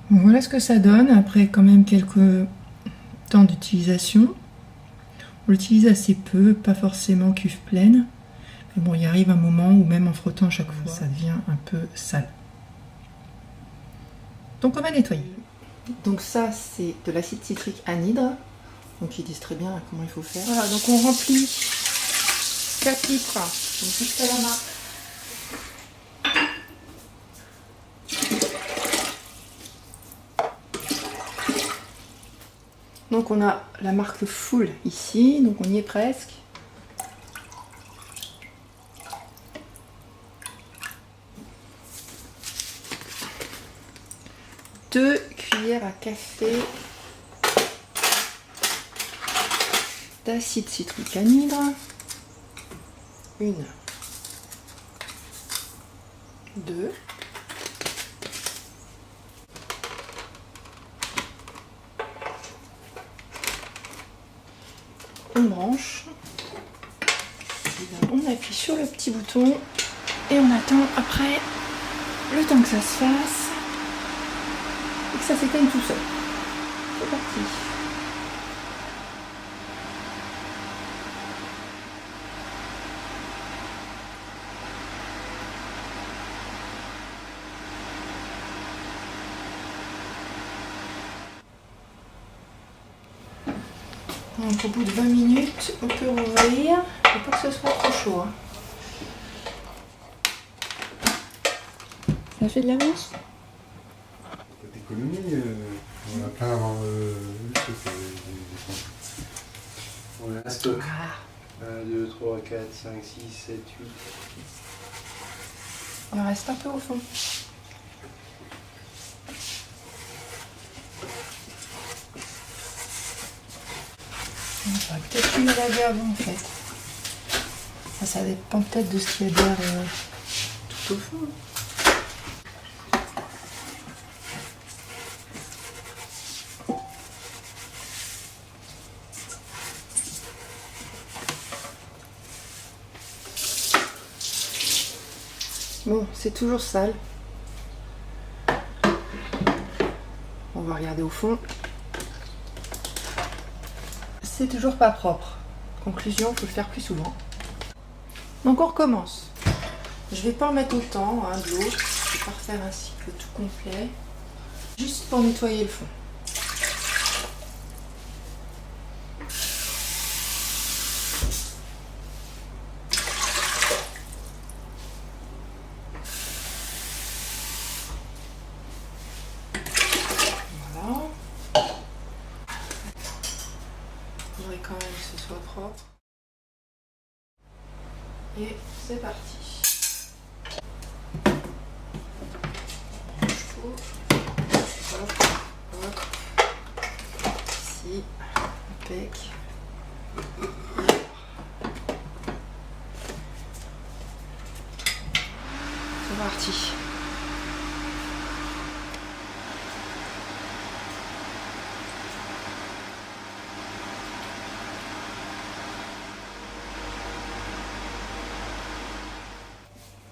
Bon, voilà ce que ça donne après quand même quelques temps d'utilisation. On l'utilise assez peu, pas forcément cuve pleine. Mais bon, il arrive un moment où même en frottant à chaque fois, ça devient un peu sale. Donc on va nettoyer. Donc ça, c'est de l'acide citrique anhydre. Donc ils disent très bien comment il faut faire. Voilà, donc on remplit 4 litres, donc juste à la main. Donc on a la marque Full ici, donc on y est presque. Deux cuillères à café d'acide citrique anhydre. Une, deux. On branche. On appuie sur le petit bouton et on attend après le temps que ça se fasse et que ça s'éteigne tout seul. C'est parti. Donc au bout de 20 minutes, on peut rouvrir. Il ne faut pas que ce soit trop chaud. Hein. Ça fait de l'avance? D'économie, on a plein avant le truc. On a un stock. 1, 2, 3, 4, 5, 6, 7, 8. Il en reste un peu au fond. J'aurais peut-être pu le laver avant en fait. Ça dépend peut-être de ce qu'il y a d'air tout au fond. Bon, c'est toujours sale. On va regarder au fond. C'est toujours pas propre. Conclusion, il faut le faire plus souvent. Donc on recommence. Je vais pas en mettre autant de l'eau. Je vais pas refaire un cycle tout complet. Juste pour nettoyer le fond. Voilà. Il faudrait quand même que ce soit propre. Et c'est parti. Hop, hop. Ici, impec. C'est parti.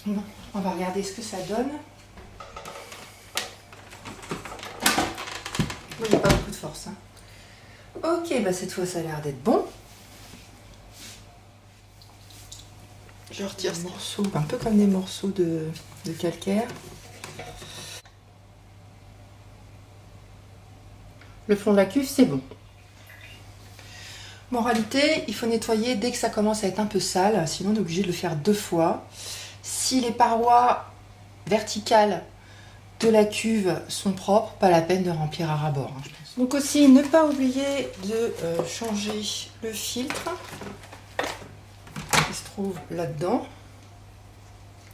Bon, on va regarder ce que ça donne. Bon, il n'y a pas beaucoup de force. Hein. Ok, bah cette fois ça a l'air d'être bon. Je retire ce morceau, un peu comme des morceaux de calcaire. Le fond de la cuve, c'est bon. Moralité, il faut nettoyer dès que ça commence à être un peu sale, sinon on est obligé de le faire 2 fois. Si les parois verticales de la cuve sont propres, pas la peine de remplir à ras-bord. Hein, je pense. Donc aussi, ne pas oublier de changer le filtre qui se trouve là-dedans.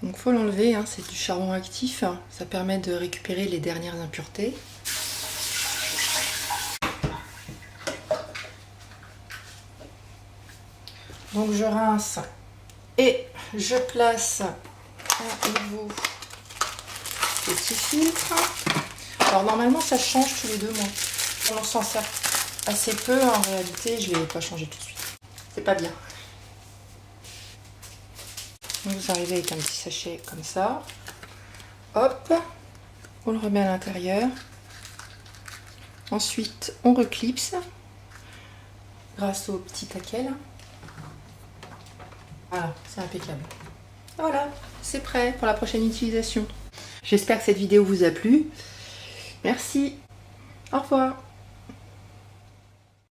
Donc il faut l'enlever, hein, c'est du charbon actif, hein, ça permet de récupérer les dernières impuretés. Donc je rince et je place un nouveau petit filtre. Alors normalement ça change tous les 2 mois. On s'en sert assez peu, en réalité je ne vais pas changer tout de suite. C'est pas bien. Donc vous arrivez avec un petit sachet comme ça. Hop, on le remet à l'intérieur. Ensuite, on reclipse grâce au petit taquet là. Voilà, c'est impeccable. Voilà, c'est prêt pour la prochaine utilisation. J'espère que cette vidéo vous a plu. Merci. Au revoir.